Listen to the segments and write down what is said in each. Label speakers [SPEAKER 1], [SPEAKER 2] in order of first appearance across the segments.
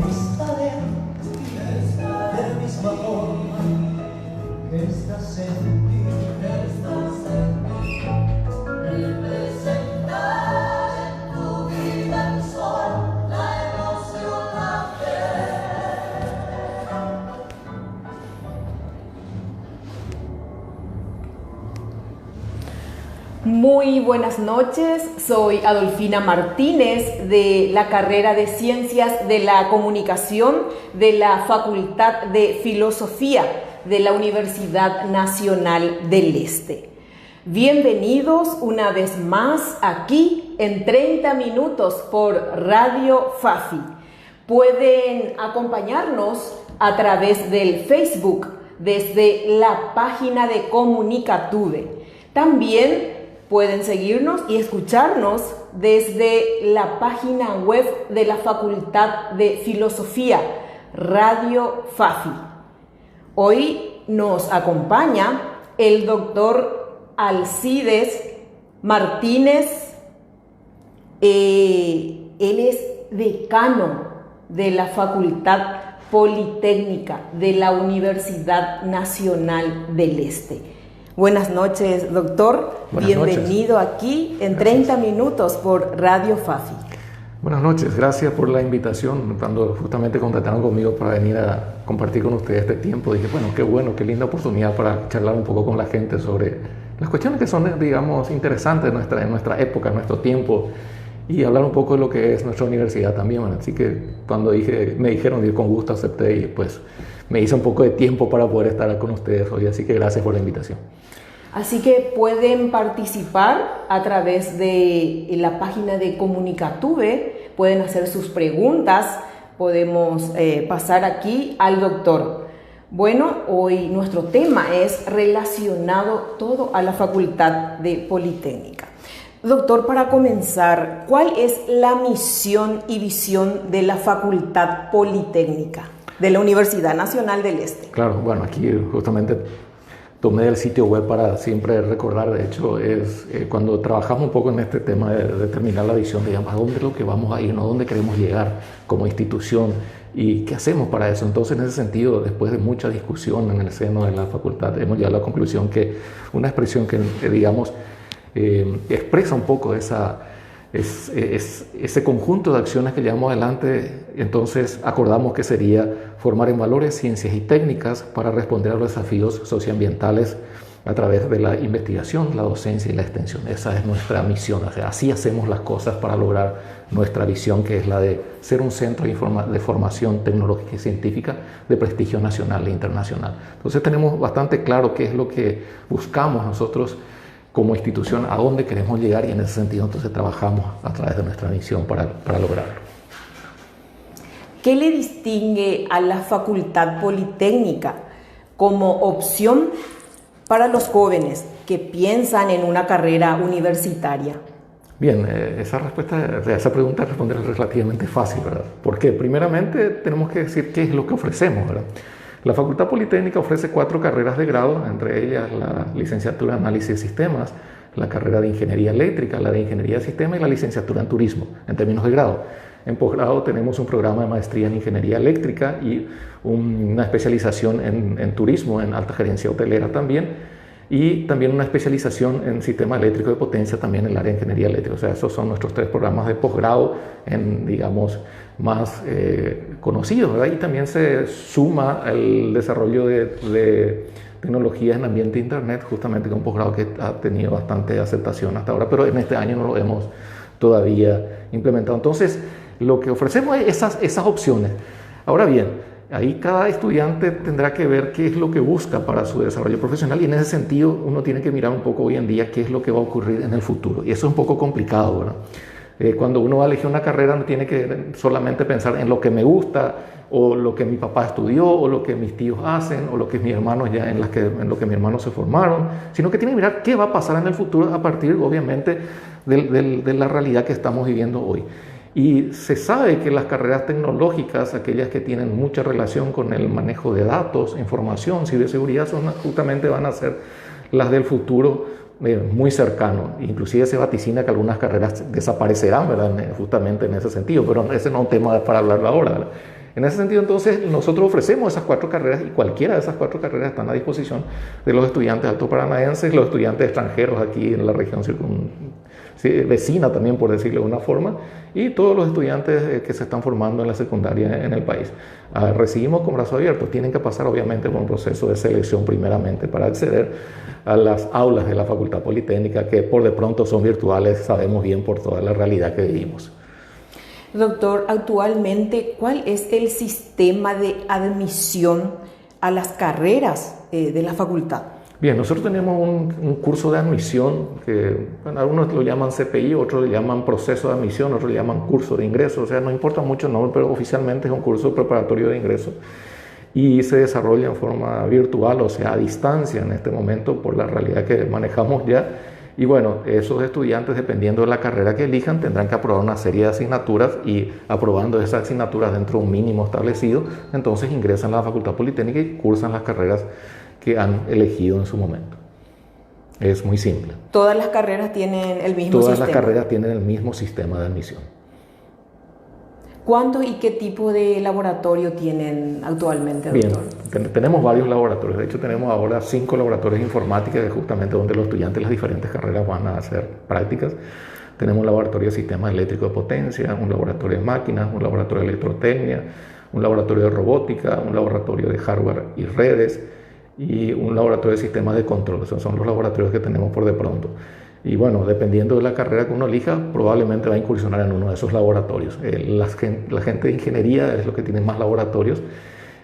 [SPEAKER 1] Estaré de misma forma que estás en ti, representar en tu vida el sol, la emoción, la
[SPEAKER 2] Muy buenas noches, soy Adolfina Martínez de la carrera de Ciencias de la Comunicación de la Facultad de Filosofía de la Universidad Nacional del Este. Bienvenidos una vez más aquí en 30 minutos por Radio Fafi. Pueden acompañarnos a través del Facebook desde la página de Comunicatube. También pueden seguirnos y escucharnos desde la página web de la Facultad de Filosofía, Radio Fafi. Hoy nos acompaña el doctor Alcides Martínez. Él es decano de la Facultad Politécnica de la Universidad Nacional del Este. Buenas noches, doctor. Bienvenido aquí en 30 minutos por Radio Fafi.
[SPEAKER 3] Buenas noches, gracias por la invitación. Cuando justamente contactaron conmigo para venir a compartir con ustedes este tiempo, dije, bueno, qué linda oportunidad para charlar un poco con la gente sobre las cuestiones que son, digamos, interesantes en nuestra época, en nuestro tiempo, y hablar un poco de lo que es nuestra universidad también. Bueno, así que cuando me dijeron, yo con gusto acepté y pues me hice un poco de tiempo para poder estar con ustedes hoy, así que gracias por la invitación.
[SPEAKER 2] Así que pueden participar a través de la página de Comunicatube, pueden hacer sus preguntas, podemos pasar aquí al doctor. Bueno, hoy nuestro tema es relacionado todo a la Facultad de Politécnica. Doctor, para comenzar, ¿cuál es la misión y visión de la Facultad Politécnica de la Universidad Nacional del Este?
[SPEAKER 3] Claro, bueno, aquí justamente tomé el sitio web para siempre recordar. De hecho, es cuando trabajamos un poco en este tema de determinar la visión, digamos, a dónde es lo que vamos a ir, ¿no? ¿A dónde queremos llegar como institución y qué hacemos para eso? Entonces, en ese sentido, después de mucha discusión en el seno de la facultad, hemos llegado a la conclusión que una expresión que digamos, expresa un poco ese conjunto de acciones que llevamos adelante. Entonces acordamos que sería formar en valores, ciencias y técnicas para responder a los desafíos socioambientales a través de la investigación, la docencia y la extensión. Esa es nuestra misión. O sea, así hacemos las cosas para lograr nuestra visión, que es la de ser un centro de formación tecnológica y científica de prestigio nacional e internacional. Entonces tenemos bastante claro qué es lo que buscamos nosotros como institución, a dónde queremos llegar, y en ese sentido entonces trabajamos a través de nuestra misión para lograrlo.
[SPEAKER 2] ¿Qué le distingue a la Facultad Politécnica como opción para los jóvenes que piensan en una carrera universitaria?
[SPEAKER 3] Bien, esa pregunta responder es relativamente fácil, ¿verdad? Porque primeramente tenemos que decir qué es lo que ofrecemos, ¿verdad? La Facultad Politécnica ofrece 4 carreras de grado, entre ellas la licenciatura en Análisis de Sistemas, la carrera de Ingeniería Eléctrica, la de Ingeniería de Sistemas y la licenciatura en Turismo, en términos de grado. En posgrado tenemos un programa de maestría en Ingeniería Eléctrica y una especialización en Turismo, en Alta Gerencia Hotelera también, y también una especialización en Sistema Eléctrico de Potencia también en el área de Ingeniería Eléctrica. O sea, esos son nuestros 3 programas de posgrado digamos, más conocidos, ¿verdad? Y también se suma el desarrollo de tecnologías en ambiente de Internet, justamente con un posgrado que ha tenido bastante aceptación hasta ahora, pero en este año no lo hemos todavía implementado. Entonces, lo que ofrecemos es esas opciones. Ahora bien, ahí cada estudiante tendrá que ver qué es lo que busca para su desarrollo profesional, y en ese sentido uno tiene que mirar un poco hoy en día qué es lo que va a ocurrir en el futuro, y eso es un poco complicado, ¿verdad? Cuando uno va a elegir una carrera no tiene que solamente pensar en lo que me gusta o lo que mi papá estudió o lo que mis tíos hacen o lo que mis hermanos en lo que mis hermanos se formaron, sino que tiene que mirar qué va a pasar en el futuro a partir, obviamente, de la realidad que estamos viviendo hoy. Y se sabe que las carreras tecnológicas, aquellas que tienen mucha relación con el manejo de datos, información, ciberseguridad, justamente van a ser las del futuro, muy cercano. Inclusive se vaticina que algunas carreras desaparecerán, ¿verdad? Justamente en ese sentido, pero ese no es un tema para hablarlo ahora, ¿verdad? En ese sentido, entonces, nosotros ofrecemos esas 4 carreras y cualquiera de esas 4 carreras están a disposición de los estudiantes alto paranaenses, los estudiantes extranjeros aquí en la región vecina también, por decirlo de una forma, y todos los estudiantes que se están formando en la secundaria en el país. Recibimos con brazos abiertos, tienen que pasar obviamente por un proceso de selección primeramente para acceder a las aulas de la Facultad Politécnica, que por de pronto son virtuales, sabemos bien por toda la realidad que vivimos.
[SPEAKER 2] Doctor, actualmente, ¿cuál es el sistema de admisión a las carreras de la facultad?
[SPEAKER 3] Bien, nosotros tenemos un curso de admisión que algunos lo llaman CPI, otros lo llaman proceso de admisión, otros lo llaman curso de ingreso, o sea, no importa mucho el nombre, pero oficialmente es un curso preparatorio de ingreso y se desarrolla en forma virtual, o sea, a distancia en este momento por la realidad que manejamos ya. Y bueno, esos estudiantes, dependiendo de la carrera que elijan, tendrán que aprobar una serie de asignaturas y aprobando esas asignaturas dentro de un mínimo establecido, entonces ingresan a la Facultad Politécnica y cursan las carreras que han elegido en su momento. Es muy simple.
[SPEAKER 2] ¿Todas las carreras tienen el mismo sistema?
[SPEAKER 3] Todas las carreras tienen el mismo sistema de admisión.
[SPEAKER 2] ¿Cuánto y qué tipo de laboratorio tienen actualmente, doctor?
[SPEAKER 3] Bien, tenemos varios laboratorios. De hecho, tenemos ahora 5 laboratorios de informática, que es justamente donde los estudiantes de las diferentes carreras van a hacer prácticas. Tenemos un laboratorio de sistemas eléctricos de potencia, un laboratorio de máquinas, un laboratorio de electrotecnia, un laboratorio de robótica, un laboratorio de hardware y redes y un laboratorio de sistemas de control. Esos son los laboratorios que tenemos por de pronto. Y bueno, dependiendo de la carrera que uno elija, probablemente va a incursionar en uno de esos laboratorios. La gente de ingeniería es lo que tiene más laboratorios,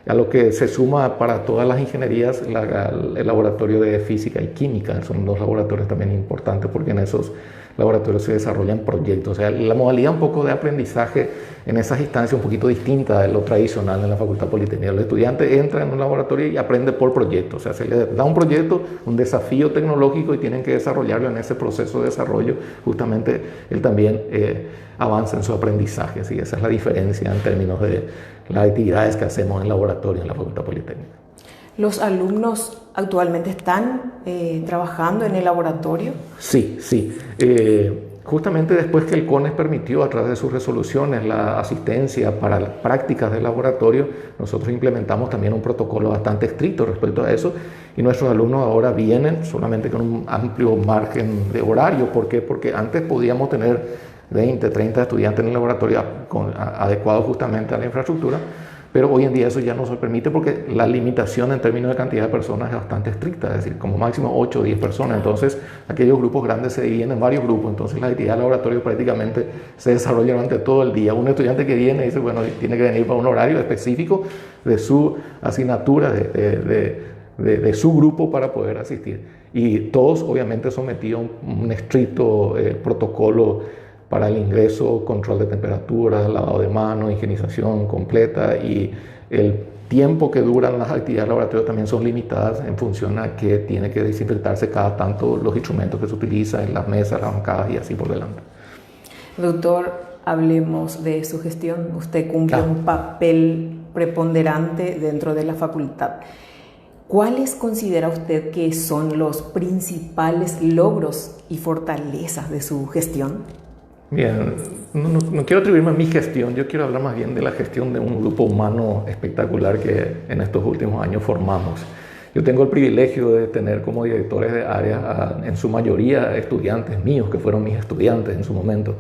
[SPEAKER 3] a lo que se suma para todas las ingenierías el laboratorio de física y química. Son 2 laboratorios también importantes porque en esos laboratorios se desarrollan proyectos. O sea, la modalidad un poco de aprendizaje en esas instancias un poquito distinta de lo tradicional en la Facultad Politécnica. El estudiante entra en un laboratorio y aprende por proyecto. O sea, se le da un proyecto, un desafío tecnológico y tienen que desarrollarlo en ese proceso de desarrollo. Justamente él también avanza en su aprendizaje. Así que esa es la diferencia en términos de las actividades que hacemos en laboratorio en la Facultad Politécnica.
[SPEAKER 2] ¿Los alumnos actualmente están trabajando en el laboratorio?
[SPEAKER 3] Sí. Justamente después que el CONES permitió a través de sus resoluciones la asistencia para las prácticas de laboratorio, nosotros implementamos también un protocolo bastante estricto respecto a eso y nuestros alumnos ahora vienen solamente con un amplio margen de horario. ¿Por qué? Porque antes podíamos tener 20, 30 estudiantes en el laboratorio adecuados justamente a la infraestructura, pero hoy en día eso ya no se permite porque la limitación en términos de cantidad de personas es bastante estricta, es decir, como máximo 8 o 10 personas. Entonces, aquellos grupos grandes se dividen en varios grupos, entonces la actividad del laboratorio prácticamente se desarrolla durante todo el día. Un estudiante que viene dice, bueno, tiene que venir para un horario específico de su asignatura, de su grupo para poder asistir. Y todos, obviamente, sometidos a un estricto protocolo para el ingreso, control de temperatura, lavado de manos, higienización completa, y el tiempo que duran las actividades de laboratorio también son limitadas en función a que tiene que desinfectarse cada tanto los instrumentos que se utilizan, las mesas, las bancadas y así por delante.
[SPEAKER 2] Doctor, hablemos de su gestión. Usted cumple un papel preponderante dentro de la facultad. ¿Cuáles considera usted que son los principales logros y fortalezas de su gestión?
[SPEAKER 3] Bien, no quiero atribuirme a mi gestión, yo quiero hablar más bien de la gestión de un grupo humano espectacular que en estos últimos años formamos. Yo tengo el privilegio de tener como directores de área en su mayoría estudiantes míos, que fueron mis estudiantes en su momento.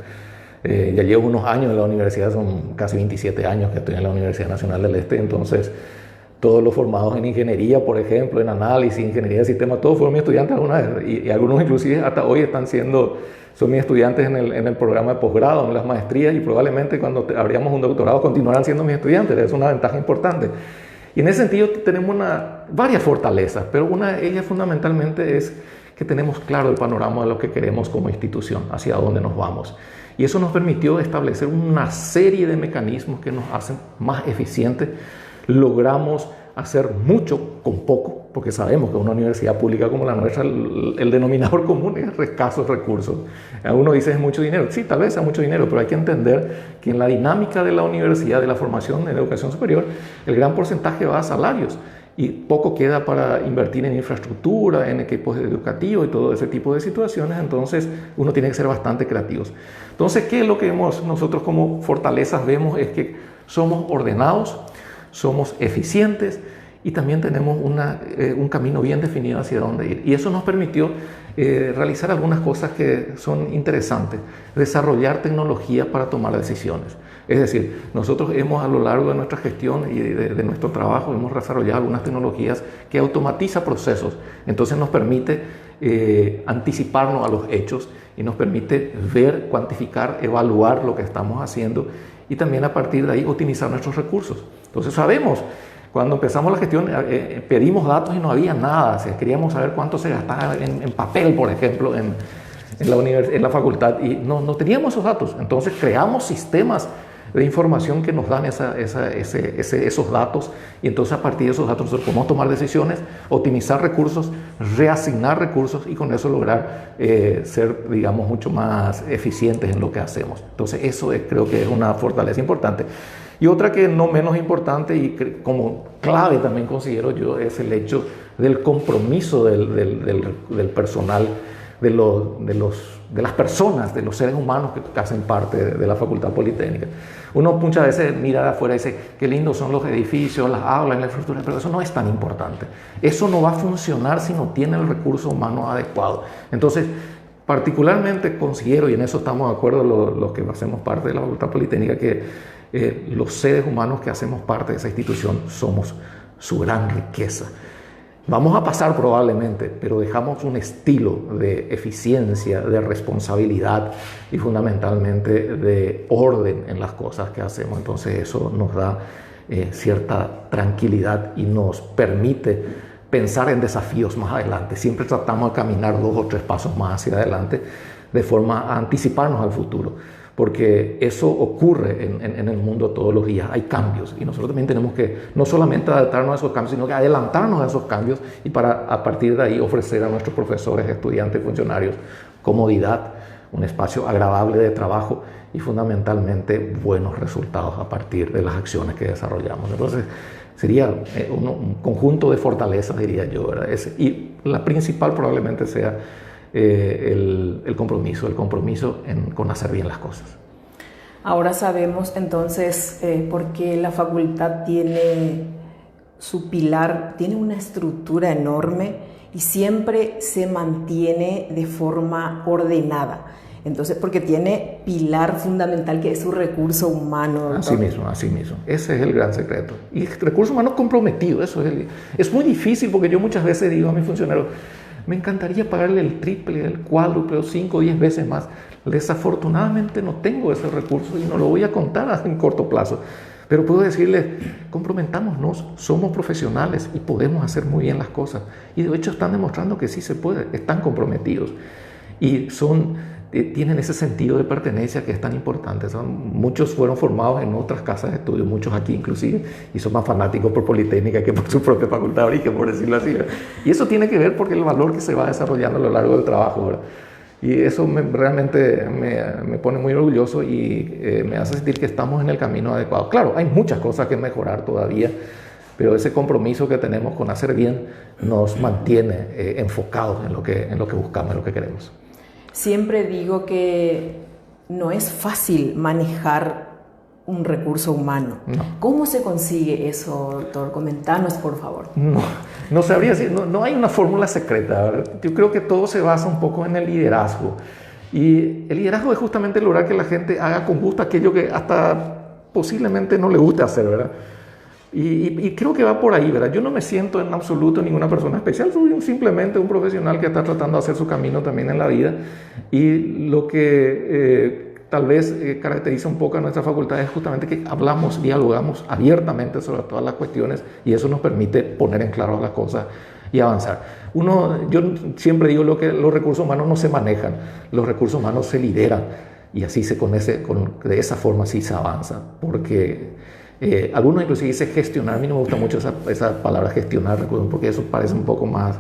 [SPEAKER 3] Ya llevo unos años en la universidad, son casi 27 años que estoy en la Universidad Nacional del Este, entonces todos los formados en ingeniería, por ejemplo, en análisis, ingeniería de sistemas, todos fueron mis estudiantes alguna vez, y algunos inclusive hasta hoy son mis estudiantes en el programa de posgrado, en las maestrías, y probablemente cuando abríamos un doctorado continuarán siendo mis estudiantes. Es una ventaja importante. Y en ese sentido tenemos varias fortalezas, pero una de ellas fundamentalmente es que tenemos claro el panorama de lo que queremos como institución, hacia dónde nos vamos. Y eso nos permitió establecer una serie de mecanismos que nos hacen más eficientes. Logramos hacer mucho con poco, porque sabemos que una universidad pública como la nuestra, el denominador común es escasos recursos. Uno dice es mucho dinero, sí, tal vez sea mucho dinero, pero hay que entender que en la dinámica de la universidad, de la formación en educación superior, el gran porcentaje va a salarios. y poco queda para invertir en infraestructura, en equipos educativos y todo ese tipo de situaciones. Entonces uno tiene que ser bastante creativos. Entonces, ¿qué es lo que nosotros como fortalezas vemos? Es que somos ordenados, somos eficientes y también tenemos un camino bien definido hacia dónde ir. Y eso nos permitió realizar algunas cosas que son interesantes, desarrollar tecnología para tomar decisiones. Es decir, nosotros a lo largo de nuestra gestión y de nuestro trabajo, hemos desarrollado algunas tecnologías que automatiza procesos. Entonces nos permite anticiparnos a los hechos y nos permite ver, cuantificar, evaluar lo que estamos haciendo y también a partir de ahí optimizar nuestros recursos. Entonces sabemos, cuando empezamos la gestión pedimos datos y no había nada. O sea, queríamos saber cuánto se gastaba en papel, por ejemplo, en la facultad, y no teníamos esos datos. Entonces creamos sistemas de información que nos dan esos datos, y entonces a partir de esos datos nosotros podemos tomar decisiones, optimizar recursos, reasignar recursos y con eso lograr ser, digamos, mucho más eficientes en lo que hacemos. Entonces eso creo que es una fortaleza importante. Y otra que no menos importante y como clave también considero yo es el hecho del compromiso del personal, de las personas, de los seres humanos que hacen parte de la Facultad Politécnica. Uno muchas veces mira de afuera y dice, qué lindos son los edificios, las aulas, la infraestructura, pero eso no es tan importante. Eso no va a funcionar si no tiene el recurso humano adecuado. Entonces, particularmente considero, y en eso estamos de acuerdo los que hacemos parte de la Facultad Politécnica, que los seres humanos que hacemos parte de esa institución somos su gran riqueza. Vamos a pasar probablemente, pero dejamos un estilo de eficiencia, de responsabilidad y fundamentalmente de orden en las cosas que hacemos. Entonces eso nos da cierta tranquilidad y nos permite pensar en desafíos más adelante. Siempre tratamos de caminar 2 o 3 pasos más hacia adelante de forma a anticiparnos al futuro, porque eso ocurre en el mundo todos los días. Hay cambios y nosotros también tenemos que no solamente adaptarnos a esos cambios, sino que adelantarnos a esos cambios y para a partir de ahí ofrecer a nuestros profesores, estudiantes, funcionarios comodidad, un espacio agradable de trabajo y fundamentalmente buenos resultados a partir de las acciones que desarrollamos. Entonces sería un conjunto de fortalezas, diría yo, ¿verdad? Y la principal probablemente sea el compromiso con hacer bien las cosas.
[SPEAKER 2] Ahora sabemos entonces por qué la facultad tiene su pilar, tiene una estructura enorme y siempre se mantiene de forma ordenada. Entonces, porque tiene pilar fundamental que es su recurso humano, ¿verdad?
[SPEAKER 3] Así mismo. Ese es el gran secreto. Y recurso humano comprometido, eso es muy difícil porque yo muchas veces digo a mis funcionarios, me encantaría pagarle el triple, el cuádruple o 5 o 10 veces más. Desafortunadamente no tengo ese recurso y no lo voy a contar en corto plazo. Pero puedo decirles, comprometámonos, somos profesionales y podemos hacer muy bien las cosas. Y de hecho están demostrando que sí se puede, están comprometidos. Y tienen ese sentido de pertenencia que es tan importante. Muchos fueron formados en otras casas de estudio, muchos aquí inclusive, y son más fanáticos por Politécnica que por su propia facultad, por decirlo así, ¿verdad? Y eso tiene que ver porque el valor que se va desarrollando a lo largo del trabajo, ¿verdad? Y eso realmente me pone muy orgulloso y me hace sentir que estamos en el camino adecuado. Claro, hay muchas cosas que mejorar todavía, pero ese compromiso que tenemos con hacer bien nos mantiene enfocados en lo que buscamos, en lo que queremos.
[SPEAKER 2] Siempre digo que no es fácil manejar un recurso humano.
[SPEAKER 3] No.
[SPEAKER 2] ¿Cómo se consigue eso, doctor? Comentanos, por favor.
[SPEAKER 3] No sabría decir, no hay una fórmula secreta, ¿verdad? Yo creo que todo se basa un poco en el liderazgo. Y el liderazgo es justamente lograr que la gente haga con gusto aquello que hasta posiblemente no le guste hacer, ¿verdad? Y creo que va por ahí, ¿verdad? Yo no me siento en absoluto ninguna persona especial, soy simplemente un profesional que está tratando de hacer su camino también en la vida. Y lo que tal vez caracteriza un poco a nuestra facultad es justamente que dialogamos abiertamente sobre todas las cuestiones y eso nos permite poner en claro las cosas y avanzar. Yo siempre digo que los recursos humanos no se manejan, los recursos humanos se lideran y así de esa forma sí se avanza, porque algunos inclusive dicen gestionar. A mí no me gusta mucho esa palabra gestionar, porque eso parece un poco más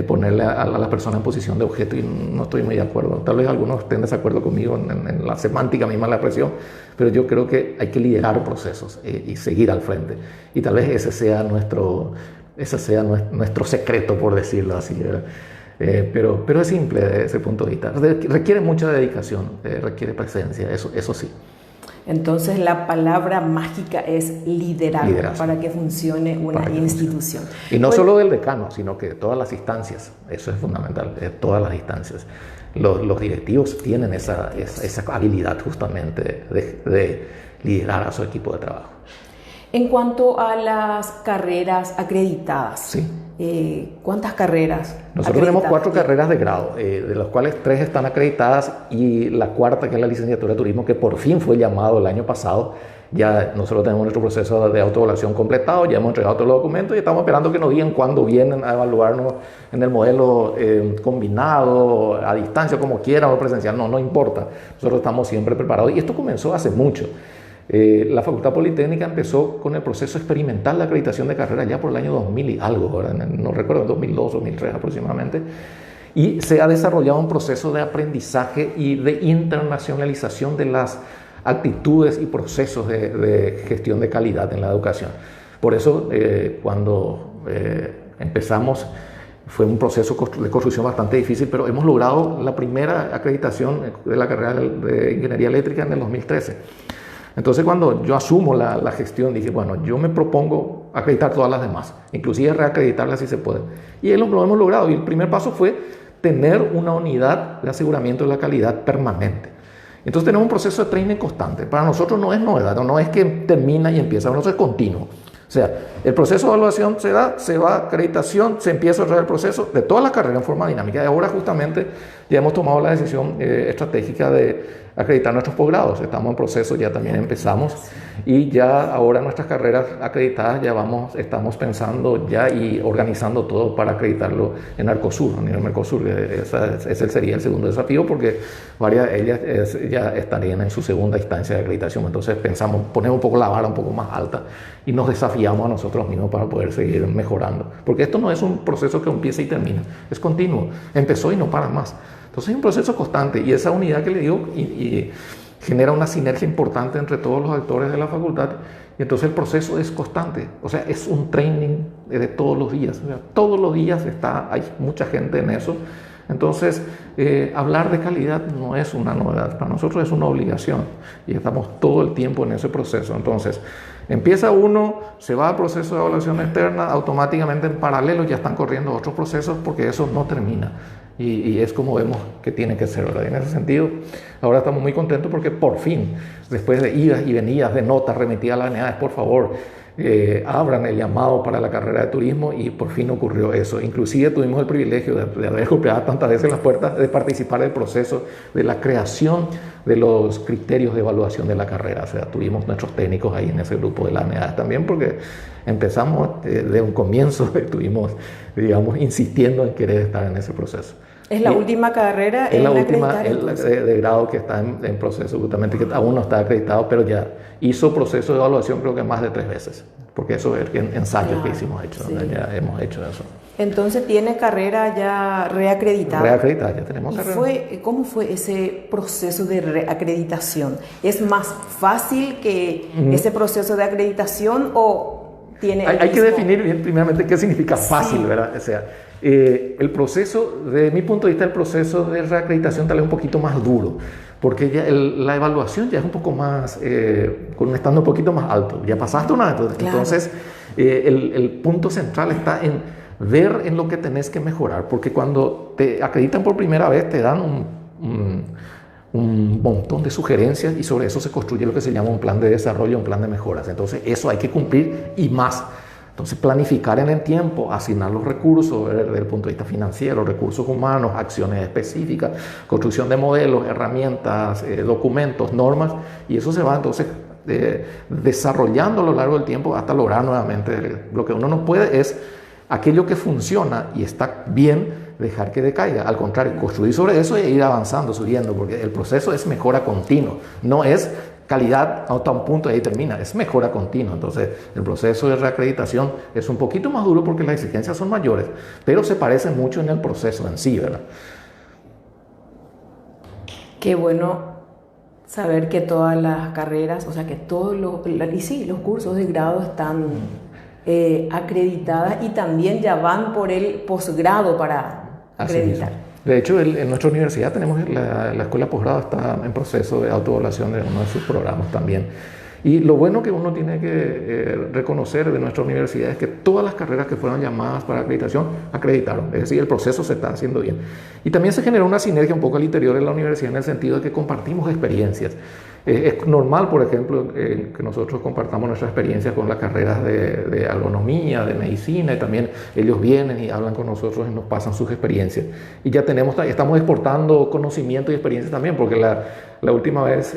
[SPEAKER 3] ponerle a la persona en posición de objeto y no estoy muy de acuerdo. Tal vez algunos estén de desacuerdo conmigo en la semántica misma de la expresión, pero yo creo que hay que liderar procesos y seguir al frente. Y tal vez ese sea ese sea nuestro secreto, por decirlo así, ¿verdad? Pero es simple desde ese punto de vista. Requiere mucha dedicación, requiere presencia, eso sí.
[SPEAKER 2] Entonces la palabra mágica es liderazgo para que funcione una institución.
[SPEAKER 3] Y no solo del decano, sino que de todas las instancias. Eso es fundamental, de todas las instancias. Los directivos tienen esa habilidad justamente de liderar a su equipo de trabajo.
[SPEAKER 2] En cuanto a las carreras acreditadas,
[SPEAKER 3] sí.
[SPEAKER 2] ¿Cuántas carreras?
[SPEAKER 3] Nosotros tenemos 4 carreras de grado, de las cuales 3 están acreditadas y la cuarta, que es la licenciatura de turismo, que por fin fue llamado el año pasado. Ya nosotros tenemos nuestro proceso de autoevaluación completado, ya hemos entregado todos los documentos y estamos esperando que nos digan cuándo vienen a evaluarnos en el modelo combinado, a distancia, como quieran, o presencial, no importa. Nosotros estamos siempre preparados y esto comenzó hace mucho. La Facultad Politécnica empezó con el proceso experimental de acreditación de carrera ya por el año 2000 y algo, ¿verdad? No recuerdo, 2002, 2003 aproximadamente, y se ha desarrollado un proceso de aprendizaje y de internacionalización de las actitudes y procesos de gestión de calidad en la educación. Por eso, cuando empezamos, fue un proceso de construcción bastante difícil, pero hemos logrado la primera acreditación de la carrera de Ingeniería Eléctrica en el 2013. Entonces, cuando yo asumo la gestión, dije, bueno, yo me propongo acreditar todas las demás, inclusive reacreditarlas si se puede. Y lo hemos logrado. Y el primer paso fue tener una unidad de aseguramiento de la calidad permanente. Entonces, tenemos un proceso de training constante. Para nosotros no es novedad, no es que termina y empieza, para nosotros es continuo. O sea, el proceso de evaluación se da, se va a acreditación, se empieza a hacer el proceso de toda la carrera en forma dinámica. Y ahora justamente ya hemos tomado la decisión estratégica de acreditar nuestros posgrados. Estamos en proceso, ya también empezamos y ya ahora nuestras carreras acreditadas estamos pensando ya y organizando todo para acreditarlo en Arcosur, a nivel Mercosur. Ese sería el segundo desafío porque varias de ellas ya estarían en su segunda instancia de acreditación. Entonces ponemos un poco la vara un poco más alta y nos desafiamos a nosotros mismos para poder seguir mejorando. Porque esto no es un proceso que empieza y termina, es continuo. Empezó y no para más. Entonces es un proceso constante y esa unidad que le digo y genera una sinergia importante entre todos los actores de la facultad y entonces el proceso es constante, o sea, es un training de todos los días, o sea, todos los días hay mucha gente en eso. Entonces, hablar de calidad no es una novedad, para nosotros es una obligación y estamos todo el tiempo en ese proceso. Entonces, empieza uno, se va al proceso de evaluación externa, automáticamente en paralelo ya están corriendo otros procesos porque eso no termina. Y es como vemos que tiene que ser, ¿verdad? Y en ese sentido, ahora estamos muy contentos porque por fin, después de idas y venidas de notas remitidas a las unidades, por favor, abran el llamado para la carrera de turismo y por fin ocurrió eso. Inclusive tuvimos el privilegio de haber golpeado tantas veces las puertas, de participar del proceso de la creación de los criterios de evaluación de la carrera. O sea, tuvimos nuestros técnicos ahí en ese grupo de las unidades también porque empezamos de un comienzo, estuvimos, digamos, insistiendo en querer estar en ese proceso.
[SPEAKER 2] ¿Es la última carrera?
[SPEAKER 3] Es la última de grado que está en proceso, justamente, que aún no está acreditado, pero ya hizo proceso de evaluación creo que más de 3 veces, porque eso es ensayos que hemos hecho, sí. Ya hemos hecho eso.
[SPEAKER 2] Entonces, ¿tiene carrera ya reacreditada?
[SPEAKER 3] Reacreditada, ya tenemos carrera.
[SPEAKER 2] ¿Cómo fue ese proceso de reacreditación? ¿Es más fácil que ese proceso de acreditación o tiene
[SPEAKER 3] hay que definir bien primeramente qué significa fácil, ¿verdad? O sea, el proceso, de mi punto de vista, el proceso de reacreditación tal vez un poquito más duro, porque ya la evaluación ya es un poco más, con un estándar un poquito más alto, ya pasaste una vez, claro. Entonces el punto central está en ver en lo que tenés que mejorar, porque cuando te acreditan por primera vez te dan un montón de sugerencias y sobre eso se construye lo que se llama un plan de desarrollo, un plan de mejoras. Entonces eso hay que cumplir y más. Entonces, planificar en el tiempo, asignar los recursos desde el punto de vista financiero, recursos humanos, acciones específicas, construcción de modelos, herramientas, documentos, normas, y eso se va entonces desarrollando a lo largo del tiempo hasta lograr nuevamente. Lo que uno no puede es aquello que funciona y está bien, dejar que decaiga. Al contrario, construir sobre eso e ir avanzando, subiendo, porque el proceso es mejora continua, no es calidad hasta un punto y ahí termina, es mejora continua. Entonces el proceso de reacreditación es un poquito más duro porque las exigencias son mayores, pero se parecen mucho en el proceso en sí, ¿verdad?
[SPEAKER 2] Qué bueno saber que todas las carreras, o sea que todos los cursos de grado están acreditadas y también ya van por el posgrado para acreditar.
[SPEAKER 3] De hecho, en nuestra universidad tenemos la escuela posgrado está en proceso de autoevaluación de uno de sus programas también. Y lo bueno que uno tiene que reconocer de nuestra universidad es que todas las carreras que fueron llamadas para acreditación acreditaron, es decir, el proceso se está haciendo bien. Y también se generó una sinergia un poco al interior de la universidad en el sentido de que compartimos experiencias. Es normal, por ejemplo, que nosotros compartamos nuestra experiencia con las carreras de agronomía, de medicina, y también ellos vienen y hablan con nosotros y nos pasan sus experiencias. Y ya estamos exportando conocimiento y experiencia también, porque la última vez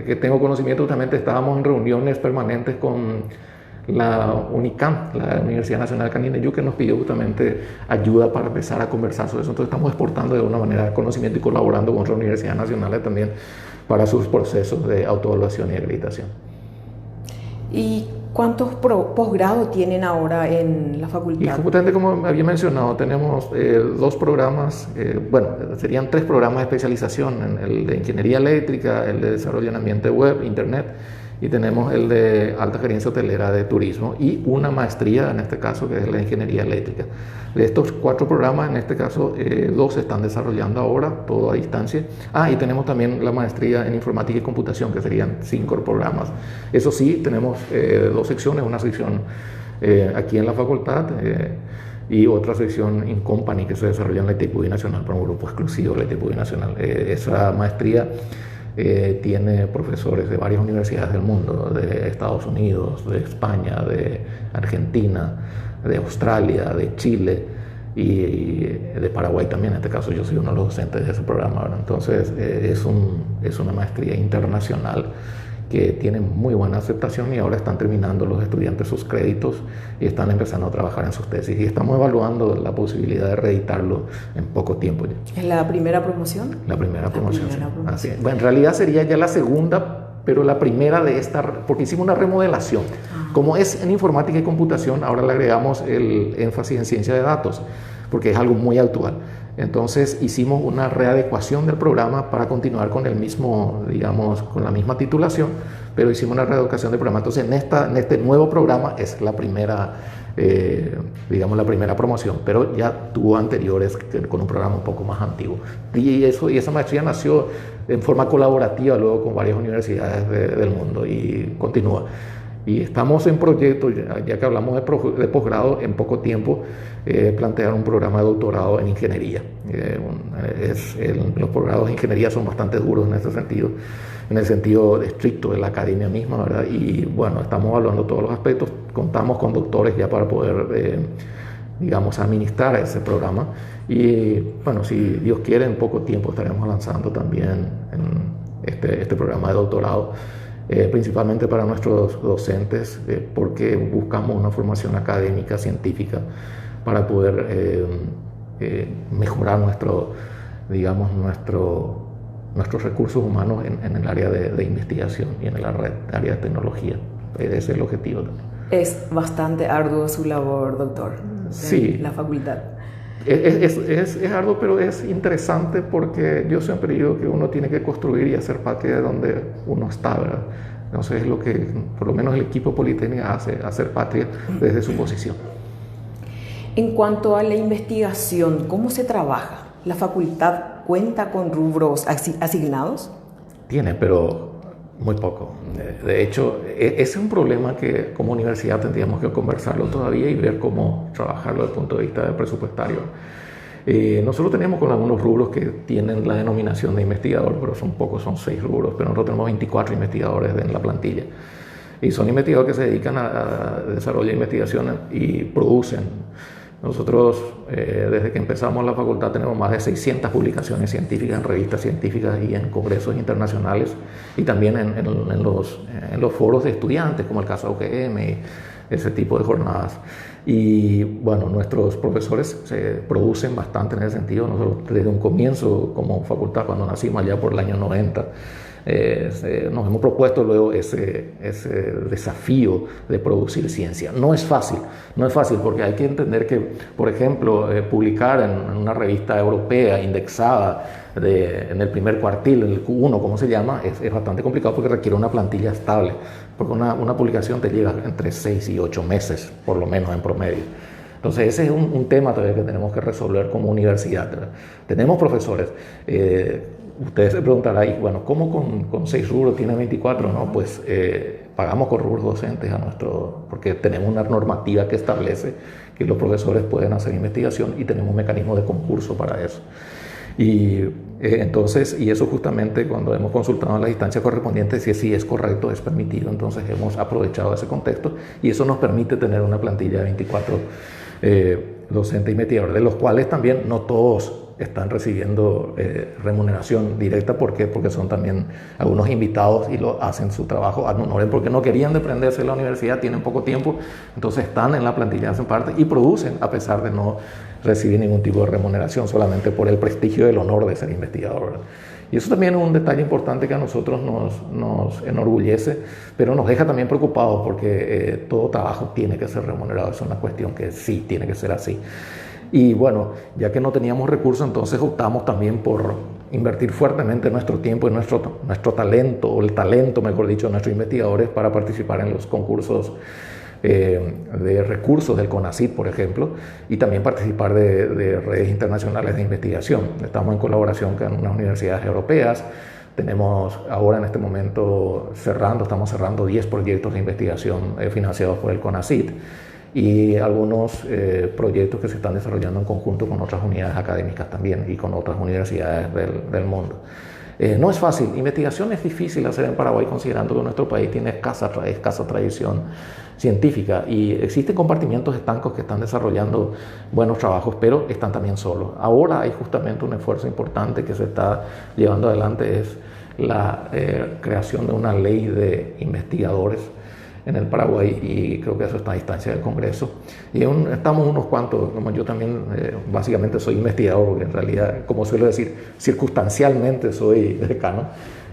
[SPEAKER 3] que tengo conocimiento justamente estábamos en reuniones permanentes con la UNICAM, la Universidad Nacional Canindeyú, que nos pidió justamente ayuda para empezar a conversar sobre eso. Entonces estamos exportando de alguna manera conocimiento y colaborando con otras universidades nacionales también para sus procesos de autoevaluación y acreditación.
[SPEAKER 2] ¿Y cuántos posgrados tienen ahora en la facultad?
[SPEAKER 3] Y justamente como había mencionado, tenemos 2 programas, serían 3 programas de especialización, el de ingeniería eléctrica, el de desarrollo en ambiente web, internet, y tenemos el de alta gerencia hotelera de turismo y una maestría, en este caso, que es la ingeniería eléctrica. De estos 4 programas, en este caso, 2 se están desarrollando ahora, todo a distancia. Y tenemos también la maestría en informática y computación, que serían 5 programas. Eso sí, tenemos 2 secciones, una sección aquí en la facultad y otra sección in company que se desarrolla en la ITPUI Nacional, para un grupo exclusivo de la ITPUI Nacional. Esa maestría tiene profesores de varias universidades del mundo, de Estados Unidos, de España, de Argentina, de Australia, de Chile y de Paraguay también. En este caso yo soy uno de los docentes de ese programa, ¿verdad? Entonces es una maestría internacional que tiene muy buena aceptación y ahora están terminando los estudiantes sus créditos y están empezando a trabajar en sus tesis y estamos evaluando la posibilidad de reeditarlo en poco tiempo ya.
[SPEAKER 2] ¿Es la primera promoción?
[SPEAKER 3] La primera promoción, sí. Así es. Bueno, en realidad sería ya la segunda, pero la primera de esta, porque hicimos una remodelación. Como es en informática y computación, ahora le agregamos el énfasis en ciencia de datos, porque es algo muy actual. Entonces hicimos una readecuación del programa para continuar con el mismo, digamos, con la misma titulación, pero hicimos una readecuación del programa. Entonces en este nuevo programa es la primera, digamos, la primera promoción, pero ya tuvo anteriores con un programa un poco más antiguo. Y esa maestría nació en forma colaborativa luego con varias universidades del mundo y continúa. Y estamos en proyecto, ya que hablamos de posgrado, en poco tiempo plantear un programa de doctorado en ingeniería. Los posgrados de ingeniería son bastante duros en ese sentido, en el sentido estricto de la academia misma, ¿verdad? Y bueno, estamos evaluando todos los aspectos, contamos con doctores ya para poder, digamos, administrar ese programa. Y bueno, si Dios quiere, en poco tiempo estaremos lanzando también este programa de doctorado. Principalmente para nuestros docentes, porque buscamos una formación académica, científica, para poder mejorar nuestros recursos humanos en el área de investigación y en el área de tecnología. Ese es el objetivo también.
[SPEAKER 2] Es bastante arduo su labor, doctor, en la facultad.
[SPEAKER 3] Es arduo, pero es interesante porque yo siempre digo que uno tiene que construir y hacer patria de donde uno está, ¿verdad? Entonces es lo que por lo menos el equipo Politécnica hace, hacer patria desde su posición.
[SPEAKER 2] En cuanto a la investigación, ¿cómo se trabaja? ¿La facultad cuenta con rubros asignados?
[SPEAKER 3] Tiene, pero muy poco. De hecho, ese es un problema que como universidad tendríamos que conversarlo todavía y ver cómo trabajarlo desde el punto de vista presupuestario. Nosotros tenemos con algunos rubros que tienen la denominación de investigador, pero son pocos, son 6 rubros, pero nosotros tenemos 24 investigadores en la plantilla. Y son investigadores que se dedican a desarrollo de investigación y producen. Nosotros, desde que empezamos la facultad, tenemos más de 600 publicaciones científicas en revistas científicas y en congresos internacionales y también en los foros de estudiantes, como el caso UGM y ese tipo de jornadas. Y bueno, nuestros profesores se producen bastante en ese sentido. Nosotros desde un comienzo como facultad, cuando nacimos allá por el año 90, nos hemos propuesto luego ese desafío de producir ciencia. No es fácil porque hay que entender que, por ejemplo, publicar en una revista europea indexada en el primer cuartil, en el Q1, como se llama, es bastante complicado porque requiere una plantilla estable, porque una publicación te lleva entre 6 y 8 meses, por lo menos en promedio. Entonces ese es un tema todavía que tenemos que resolver como universidad, ¿verdad? Tenemos profesores. Ustedes se preguntarán, bueno, ¿cómo con 6 rubros tiene 24? No, pues pagamos con rubros docentes porque tenemos una normativa que establece que los profesores pueden hacer investigación y tenemos un mecanismo de concurso para eso. Y eso justamente cuando hemos consultado en las instancias correspondientes, si sí es correcto, es permitido, entonces hemos aprovechado ese contexto y eso nos permite tener una plantilla de 24 docentes y investigadores, de los cuales también no todos están recibiendo remuneración directa. ¿Por qué? Porque son también algunos invitados y hacen su trabajo ad honorem porque no querían desprenderse de la universidad, tienen poco tiempo, entonces están en la plantilla, hacen parte y producen a pesar de no recibir ningún tipo de remuneración, solamente por el prestigio y el honor de ser investigador, ¿verdad? Y eso también es un detalle importante que a nosotros nos enorgullece, pero nos deja también preocupados porque todo trabajo tiene que ser remunerado. Es una cuestión que sí tiene que ser así. Y bueno, ya que no teníamos recursos, entonces optamos también por invertir fuertemente nuestro tiempo y nuestro talento, o el talento, mejor dicho, de nuestros investigadores para participar en los concursos de recursos del CONACYT, por ejemplo, y también participar de redes internacionales de investigación. Estamos en colaboración con unas universidades europeas. Tenemos ahora en este momento estamos cerrando 10 proyectos de investigación financiados por el CONACYT y algunos proyectos que se están desarrollando en conjunto con otras unidades académicas también y con otras universidades del mundo. No es fácil, investigación es difícil hacer en Paraguay considerando que nuestro país tiene escasa tradición científica y existen compartimientos estancos que están desarrollando buenos trabajos, pero están también solos. Ahora hay justamente un esfuerzo importante que se está llevando adelante, es la creación de una ley de investigadores en el Paraguay y creo que eso está a distancia del Congreso. Y estamos unos cuantos, como yo también básicamente soy investigador, porque en realidad, como suelo decir, circunstancialmente soy decano.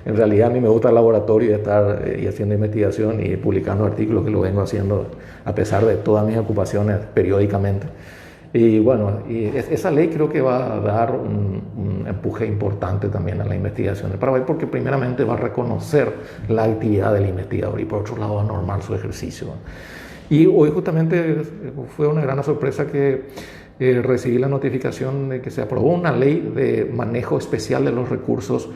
[SPEAKER 3] En realidad a mí me gusta el laboratorio y estar haciendo investigación y publicando artículos, que lo vengo haciendo a pesar de todas mis ocupaciones periódicamente. Y bueno, esa ley creo que va a dar un empuje importante también a la investigación de Paraguay, porque primeramente va a reconocer la actividad del investigador y por otro lado va a normar su ejercicio. Y hoy justamente fue una gran sorpresa que recibí la notificación de que se aprobó una ley de manejo especial de los recursos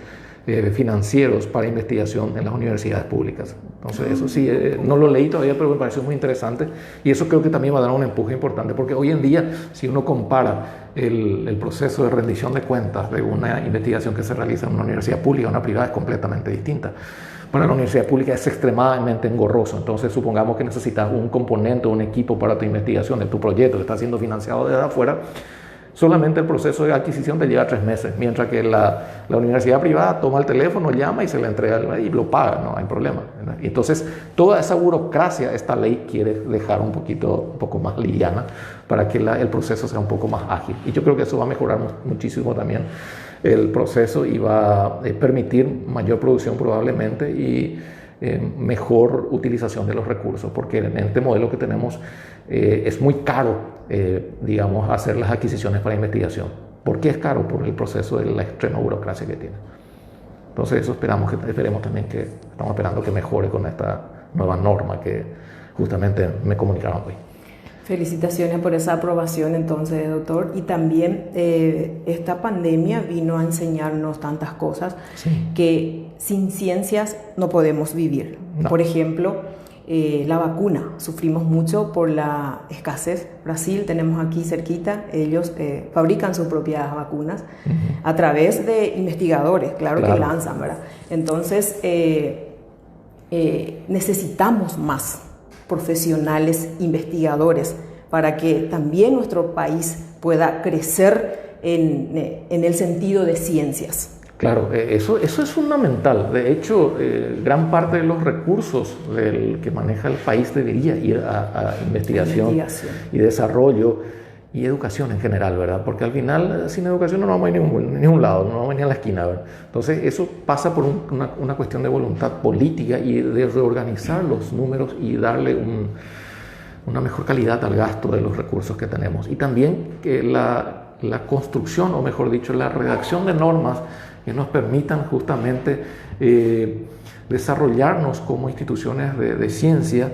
[SPEAKER 3] financieros para investigación en las universidades públicas. Entonces eso sí, no lo leí todavía, pero me pareció muy interesante y eso creo que también va a dar un empuje importante porque hoy en día, si uno compara el proceso de rendición de cuentas de una investigación que se realiza en una universidad pública o una privada, es completamente distinta. Para la universidad pública es extremadamente engorroso, entonces supongamos que necesitas un componente o un equipo para tu investigación de tu proyecto que está siendo financiado desde afuera. Solamente el proceso de adquisición te lleva 3 meses, mientras que la universidad privada toma el teléfono, llama y se le entrega y lo paga, no hay problema, ¿verdad? Y entonces, toda esa burocracia, esta ley quiere dejar un poco más liviana para que el proceso sea un poco más ágil. Y yo creo que eso va a mejorar muchísimo también el proceso y va a permitir mayor producción probablemente y mejor utilización de los recursos, porque en este modelo que tenemos es muy caro, digamos, hacer las adquisiciones para investigación. ¿Por qué es caro? Por el proceso de la extrema burocracia que tiene. Entonces eso estamos esperando que mejore con esta nueva norma que justamente me comunicaron hoy.
[SPEAKER 2] Felicitaciones por esa aprobación entonces, doctor. Y también esta pandemia vino a enseñarnos tantas cosas que sin ciencias no podemos vivir. No. Por ejemplo, la vacuna. Sufrimos mucho por la escasez. Brasil, tenemos aquí cerquita, ellos fabrican sus propias vacunas a través de investigadores, claro que lanzan, ¿verdad? Entonces, necesitamos más profesionales investigadores para que también nuestro país pueda crecer en el sentido de ciencias.
[SPEAKER 3] Claro, eso es fundamental. De hecho, gran parte de los recursos que maneja el país debería ir a investigación y desarrollo. y educación en general, ¿verdad? Porque al final, sin educación no vamos a ir a ningún lado, no vamos a ir a la esquina, ¿verdad? Entonces, eso pasa por una cuestión de voluntad política y de reorganizar los números y darle una mejor calidad al gasto de los recursos que tenemos. Y también que la construcción, o mejor dicho, la redacción de normas que nos permitan justamente desarrollarnos como instituciones de ciencia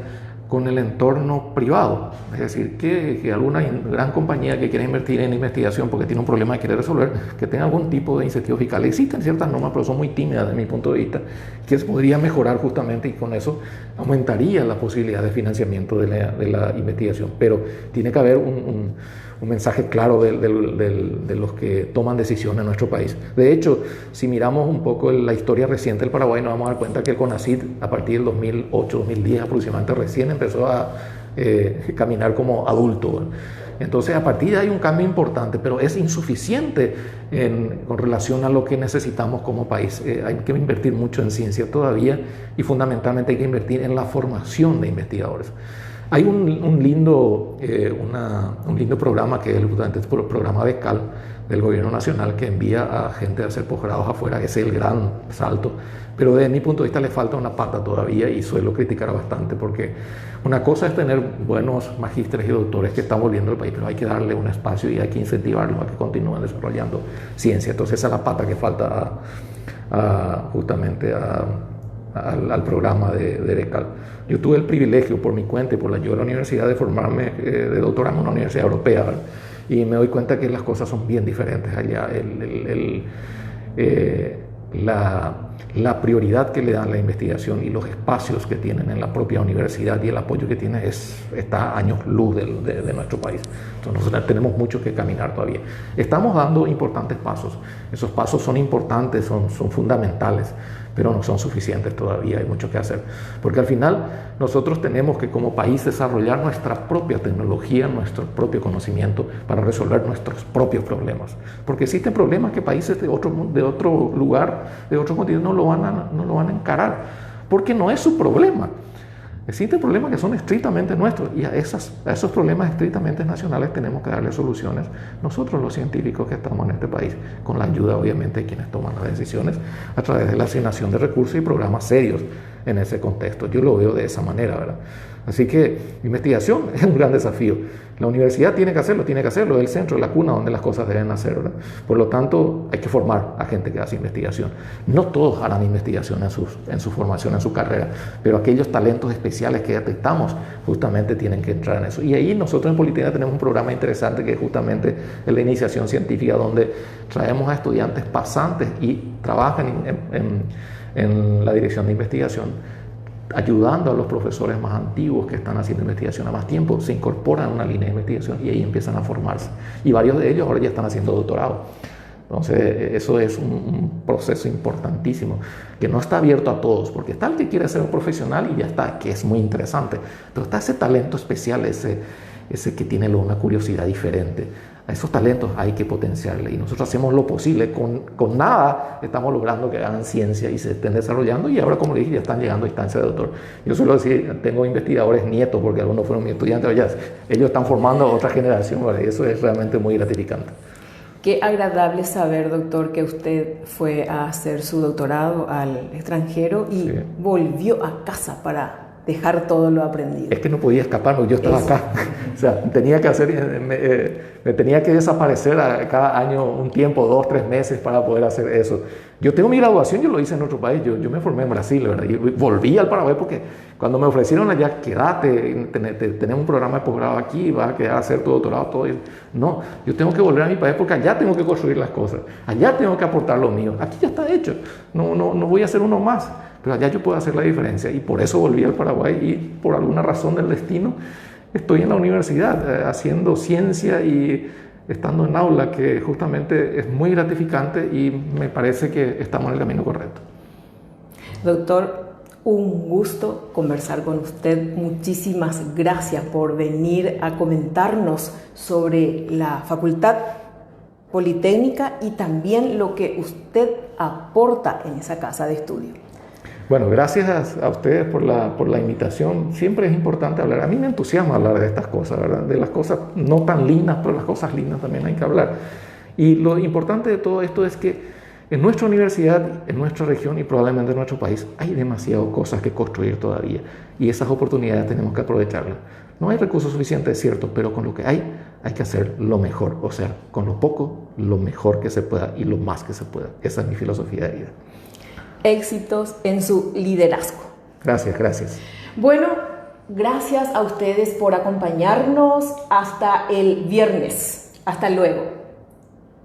[SPEAKER 3] con el entorno privado. Es decir, que alguna gran compañía que quiera invertir en investigación porque tiene un problema que quiere resolver, que tenga algún tipo de incentivo fiscal. Existen ciertas normas, pero son muy tímidas desde mi punto de vista, que se podría mejorar justamente, y con eso aumentaría la posibilidad de financiamiento de la investigación. Pero tiene que haber un mensaje claro de los que toman decisiones en nuestro país. De hecho, si miramos un poco la historia reciente del Paraguay, nos vamos a dar cuenta que el CONACYT, a partir del 2008, 2010 aproximadamente, recién empezó a caminar como adulto. Entonces, a partir de ahí hay un cambio importante, pero es insuficiente con relación a lo que necesitamos como país. Hay que invertir mucho en ciencia todavía, y fundamentalmente hay que invertir en la formación de investigadores. Hay un lindo programa, que es justamente el programa BECAL del Gobierno Nacional, que envía a gente a hacer posgrados afuera. Ese es el gran salto, pero desde mi punto de vista le falta una pata todavía, y suelo criticar bastante, porque una cosa es tener buenos magísteres y doctores que están volviendo al país, pero hay que darle un espacio y hay que incentivarlos a que continúen desarrollando ciencia. Entonces esa es la pata que falta justamente al programa de BECAL. Yo tuve el privilegio por mi cuenta y por la ayuda de la universidad de formarme de doctorado en una universidad europea, ¿verdad? Y me doy cuenta que las cosas son bien diferentes allá. La prioridad que le dan a la investigación y los espacios que tienen en la propia universidad y el apoyo que tiene está a años luz de nuestro país. Entonces nosotros tenemos mucho que caminar todavía. Estamos dando importantes pasos. Esos pasos son importantes, son fundamentales, pero no son suficientes todavía. Hay mucho que hacer, porque al final nosotros tenemos que, como país, desarrollar nuestra propia tecnología, nuestro propio conocimiento para resolver nuestros propios problemas, porque existen problemas que países de otro lugar, de otro continente, no lo van a encarar, porque no es su problema. Existen problemas que son estrictamente nuestros, y a esos problemas estrictamente nacionales tenemos que darle soluciones nosotros, los científicos que estamos en este país, con la ayuda obviamente de quienes toman las decisiones a través de la asignación de recursos y programas serios en ese contexto. Yo lo veo de esa manera, ¿verdad? Así que investigación es un gran desafío. La universidad tiene que hacerlo, es el centro, la cuna donde las cosas deben hacer, ¿verdad? Por lo tanto, hay que formar a gente que hace investigación. No todos harán investigación en su formación, en su carrera, pero aquellos talentos especiales que detectamos justamente tienen que entrar en eso. Y ahí nosotros en Politécnica tenemos un programa interesante que es justamente la iniciación científica, donde traemos a estudiantes pasantes y trabajan en la dirección de investigación, ayudando a los profesores más antiguos que están haciendo investigación a más tiempo. Se incorporan a una línea de investigación y ahí empiezan a formarse. Y varios de ellos ahora ya están haciendo doctorado. Entonces, eso es un proceso importantísimo, que no está abierto a todos, porque está el que quiere ser un profesional y ya está, que es muy interesante. Pero está ese talento especial, ese que tiene una curiosidad diferente. A esos talentos hay que potenciarle, y nosotros hacemos lo posible. Con nada estamos logrando que hagan ciencia y se estén desarrollando, y ahora, como le dije, ya están llegando a instancia de doctor. Yo suelo decir, tengo investigadores nietos, porque algunos fueron mis estudiantes, ellos están formando a otra generación, ¿verdad? Y eso es realmente muy gratificante.
[SPEAKER 2] Qué agradable saber, doctor, que usted fue a hacer su doctorado al extranjero y volvió a casa para dejar todo lo aprendido.
[SPEAKER 3] Es que no podía escaparme, yo estaba acá. O sea, tenía que me tenía que desaparecer cada año un tiempo, 2, 3 meses, para poder hacer eso. Yo tengo mi graduación, yo lo hice en otro país, yo me formé en Brasil, ¿verdad? Y volví al Paraguay porque cuando me ofrecieron allá, quédate, tenemos un programa de posgrado aquí, vas a quedar a hacer tu doctorado, todo eso. No, yo tengo que volver a mi país porque allá tengo que construir las cosas, allá tengo que aportar lo mío, aquí ya está hecho, no voy a hacer uno más, pero allá yo puedo hacer la diferencia, y por eso volví al Paraguay, y por alguna razón del destino estoy en la universidad haciendo ciencia y estando en aula, que justamente es muy gratificante, y me parece que estamos en el camino correcto.
[SPEAKER 2] Doctor, un gusto conversar con usted. Muchísimas gracias por venir a comentarnos sobre la Facultad Politécnica y también lo que usted aporta en esa casa de estudio.
[SPEAKER 3] Bueno, gracias a ustedes por la invitación. Siempre es importante hablar. A mí me entusiasma hablar de estas cosas, ¿verdad? De las cosas no tan lindas, pero las cosas lindas también hay que hablar. Y lo importante de todo esto es que en nuestra universidad, en nuestra región y probablemente en nuestro país hay demasiadas cosas que construir todavía. Y esas oportunidades tenemos que aprovecharlas. No hay recursos suficientes, es cierto, pero con lo que hay que hacer lo mejor. O sea, con lo poco, lo mejor que se pueda y lo más que se pueda. Esa es mi filosofía de vida.
[SPEAKER 2] Éxitos en su liderazgo.
[SPEAKER 3] Gracias, gracias.
[SPEAKER 2] Bueno, gracias a ustedes por acompañarnos hasta el viernes. Hasta luego.